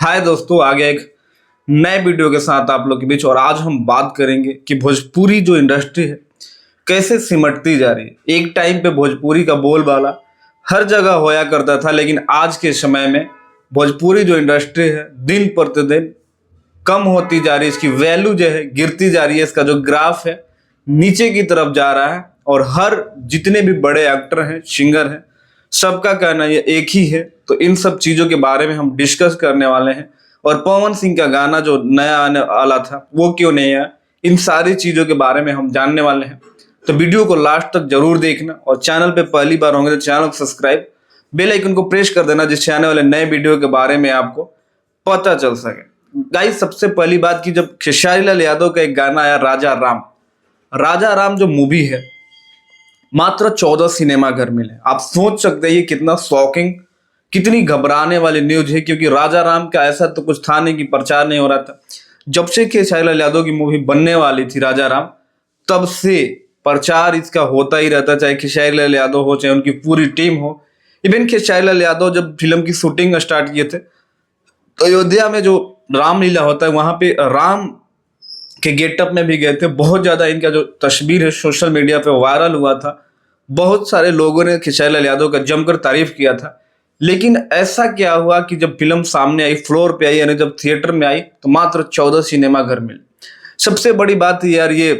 हाय दोस्तों, आ गया एक नए वीडियो के साथ आप लोग के बीच। और आज हम बात करेंगे कि भोजपुरी जो इंडस्ट्री है कैसे सिमटती जा रही है। एक टाइम पे भोजपुरी का बोलबाला हर जगह होया करता था, लेकिन आज के समय में भोजपुरी जो इंडस्ट्री है दिन प्रतिदिन कम होती जा रही है। इसकी वैल्यू जो है गिरती जा रही है। इसका जो ग्राफ है नीचे की तरफ जा रहा है। और हर जितने भी बड़े एक्टर हैं, सिंगर हैं, सबका कहना ये एक ही है। तो इन सब चीजों के बारे में हम डिस्कस करने वाले हैं। और पवन सिंह का गाना जो नया आने वाला था वो क्यों नहीं आया, इन सारी चीजों के बारे में हम जानने वाले हैं। तो वीडियो को लास्ट तक जरूर देखना। और चैनल पे पहली बार होंगे तो चैनल को सब्सक्राइब, बेल आइकन को प्रेस कर देना, जिससे आने वाले नए वीडियो के बारे में आपको पता चल सके। गाइस, सबसे पहली बात की जब खेसारी लाल यादव का एक गाना आया राजा राम जो मूवी है, मात्र 14 सिनेमा घर मिले। आप सोच सकते हैं ये कितना शॉकिंग, कितनी घबराने वाली न्यूज है। क्योंकि राजा राम का ऐसा तो कुछ था नहीं कि प्रचार नहीं हो रहा था। जब से खेसारी लाल यादव की मूवी बनने वाली थी राजा राम, तब से प्रचार इसका होता ही रहता, चाहे खेसारी लाल यादव हो चाहे उनकी पूरी टीम हो। इवन खेसारी लाल यादव जब फिल्म की शूटिंग स्टार्ट किए थे तो अयोध्या में जो रामलीला होता है वहां पे राम के गेटअप में भी गए थे। बहुत ज्यादा इनका जो तस्वीर है सोशल मीडिया पे वायरल हुआ था। बहुत सारे लोगों ने खेसारी लाल यादव का जमकर तारीफ किया था। लेकिन ऐसा क्या हुआ कि जब फिल्म सामने आई, फ्लोर पे आई, यानी जब थिएटर में आई, तो मात्र 14 सिनेमा घर मिले। सबसे बड़ी बात यार ये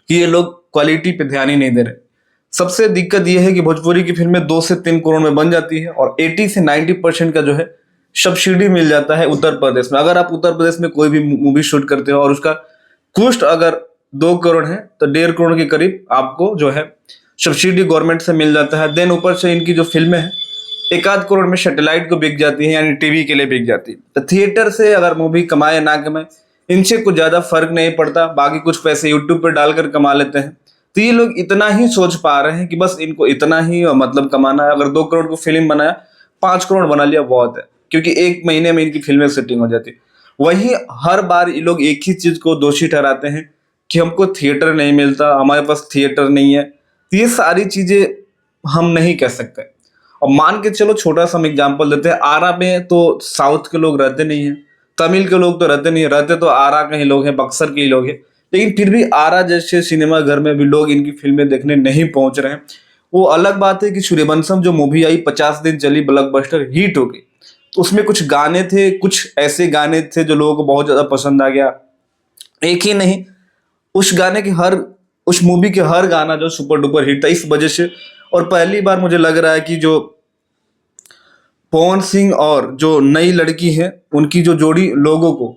कि ये लोग क्वालिटी पे ध्यान ही नहीं दे रहे। सबसे दिक्कत ये है कि भोजपुरी की फिल्में 2 से 3 करोड़ में बन जाती है और 80 से 90% का जो है सब्सिडी मिल जाता है उत्तर प्रदेश में। अगर आप उत्तर प्रदेश में कोई भी मूवी शूट करते हो और उसका कॉस्ट अगर 2 करोड़ है तो 1.5 करोड़ के करीब आपको जो है सब्सिडी गवर्नमेंट से मिल जाता है। देन ऊपर से इनकी जो फिल्में हैं 1 आध करोड़ में सैटेलाइट को बिक जाती है, यानी टीवी के लिए बिक जाती है। तो थिएटर से अगर मूवी कमाए ना कमाए इनसे कुछ ज्यादा फर्क नहीं पड़ता। बाकी कुछ पैसे यूट्यूब पर डालकर कमा लेते हैं। तो ये लोग इतना ही सोच पा रहे हैं कि बस इनको इतना ही मतलब कमाना है। अगर 2 करोड़ को फिल्म बनाया, 5 करोड़ बना लिया बहुत है, क्योंकि 1 महीने में इनकी फिल्में सेटिंग हो जाती है। वही हर बार ये लोग एक ही चीज को दोषी ठहराते हैं कि हमको थिएटर नहीं मिलता, हमारे पास थिएटर नहीं है। तो ये सारी चीजें हम नहीं कह सकते। और मान के चलो, छोटा सा हम एग्जाम्पल देते हैं। आरा में तो साउथ के लोग रहते नहीं है, तमिल के लोग तो रहते नहीं है, रहते तो आरा के ही लोग हैं, बक्सर के ही लोग हैं। लेकिन फिर भी आरा जैसे सिनेमा घर में भी लोग इनकी फिल्में देखने नहीं पहुंच रहे हैं। वो अलग बात है कि सूर्यवंशम जो मूवी आई 50 दिन चली, ब्लॉकबस्टर हिट हो गई। तो उसमें कुछ गाने थे, कुछ ऐसे गाने थे जो लोगों को बहुत ज्यादा पसंद आ गया। एक ही नहीं, उस मूवी के हर गाना जो सुपर डुपर हिट था इस वजह से। और पहली बार मुझे लग रहा है कि जो पवन सिंह और जो नई लड़की है उनकी जो जोड़ी लोगों को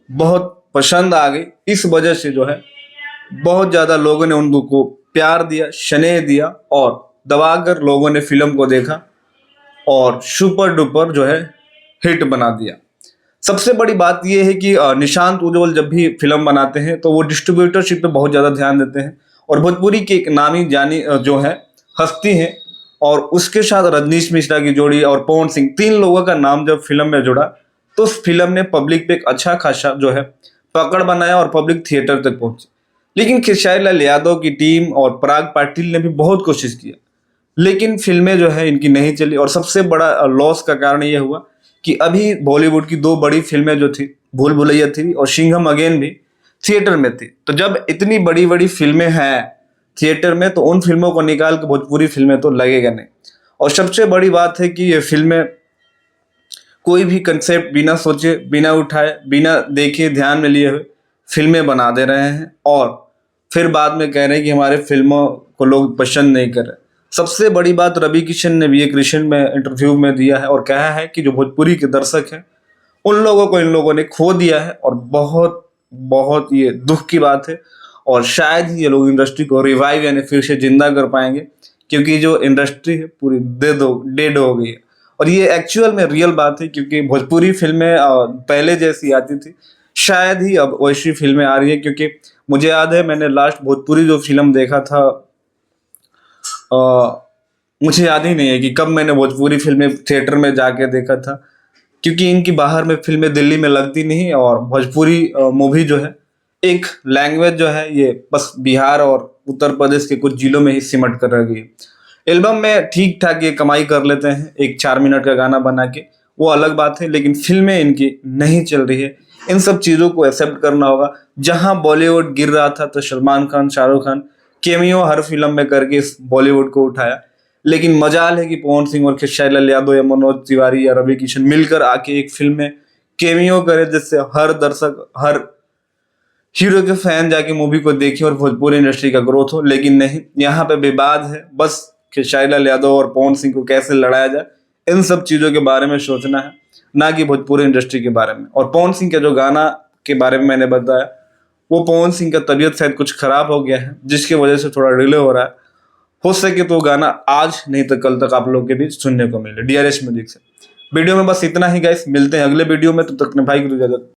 बहुत पसंद आ गई। इस वजह से जो है बहुत ज्यादा लोगों ने उनको प्यार दिया, स्नेह दिया और दबाकर लोगों ने फिल्म को देखा और सुपर डुपर जो है हिट बना दिया। सबसे बड़ी बात यह है कि निशांत उज्ज्वल जब भी फिल्म बनाते हैं तो वो डिस्ट्रीब्यूटरशिप पे बहुत ज़्यादा ध्यान देते हैं। और भोजपुरी की एक नामी जानी जो है हस्ती है, और उसके साथ रजनीश मिश्रा की जोड़ी और पवन सिंह, 3 लोगों का नाम जब फिल्म में जुड़ा तो उस फिल्म ने पब्लिक पे एक अच्छा खासा जो है पकड़ बनाया और पब्लिक थिएटर तक पहुंची। लेकिन खेसारी लाल यादव की टीम और पराग पाटिल ने भी बहुत कोशिश किया, लेकिन फिल्में जो है इनकी नहीं चली। और सबसे बड़ा लॉस का कारण यह हुआ कि अभी बॉलीवुड की 2 बड़ी फिल्में जो थी, भूल भुलैया 3 और सिंघम अगेन, भी थिएटर में थी। तो जब इतनी बड़ी बड़ी फिल्में हैं थिएटर में तो उन फिल्मों को निकाल के भोजपुरी फिल्में तो लगेगा नहीं। और सबसे बड़ी बात है कि ये फिल्में कोई भी कंसेप्ट बिना सोचे, बिना उठाए, बिना देखे, ध्यान में लिए हुए फिल्में बना दे रहे हैं और फिर बाद में कह रहे हैं कि हमारे फिल्मों को लोग पसंद नहीं कर रहे। सबसे बड़ी बात रवि किशन ने भी एक रिसेंट में इंटरव्यू में दिया है और कहा है कि जो भोजपुरी के दर्शक हैं उन लोगों को इन लोगों ने खो दिया है। और बहुत बहुत ये दुख की बात है। और शायद ही ये लोग इंडस्ट्री को रिवाइव यानी फिर से जिंदा कर पाएंगे, क्योंकि जो इंडस्ट्री है पूरी डेड हो गई है। और ये एक्चुअल में रियल बात है, क्योंकि भोजपुरी फिल्में पहले जैसी आती थी, शायद ही अब वैसी फिल्में आ रही है। क्योंकि मुझे याद है मैंने लास्ट भोजपुरी जो फिल्म देखा था, मुझे याद ही नहीं है कि कब मैंने भोजपुरी फिल्में थिएटर में जाके देखा था, क्योंकि इनकी बाहर में फिल्में दिल्ली में लगती नहीं। और भोजपुरी मूवी जो है एक लैंग्वेज जो है ये बस बिहार और उत्तर प्रदेश के कुछ जिलों में ही सिमट कर रह गई। एल्बम में ठीक ठाक ये कमाई कर लेते हैं, एक 4 मिनट का गाना बना के, वो अलग बात है, लेकिन फिल्में इनकी नहीं चल रही है। इन सब चीज़ों को एक्सेप्ट करना होगा। जहां बॉलीवुड गिर रहा था तो सलमान खान, शाहरुख खान केमियो हर फिल्म में करके इस बॉलीवुड को उठाया। लेकिन मजाल है कि पवन सिंह और खेसारी लाल यादव या मनोज तिवारी या रवि किशन मिलकर आके एक फिल्म में केमियो करे, जिससे हर दर्शक, हर हीरो के फैन जाके मूवी को देखे और भोजपुरी इंडस्ट्री का ग्रोथ हो। लेकिन नहीं, यहाँ पे विवाद है। बस खेसारी लाल यादव और पवन सिंह को कैसे लड़ाया जाए, इन सब चीजों के बारे में सोचना है, ना कि भोजपुरी इंडस्ट्री के बारे में। और पवन सिंह के जो गाना के बारे में मैंने बताया, वो पवन सिंह का तबीयत शायद कुछ खराब हो गया है, जिसकी वजह से थोड़ा डिले हो रहा है। हो सके तो गाना आज नहीं तो कल तक आप लोग के बीच सुनने को मिले DRS म्यूजिक से। वीडियो में बस इतना ही गाइस, मिलते हैं अगले वीडियो में। तब तक अपने भाई को इजाजत।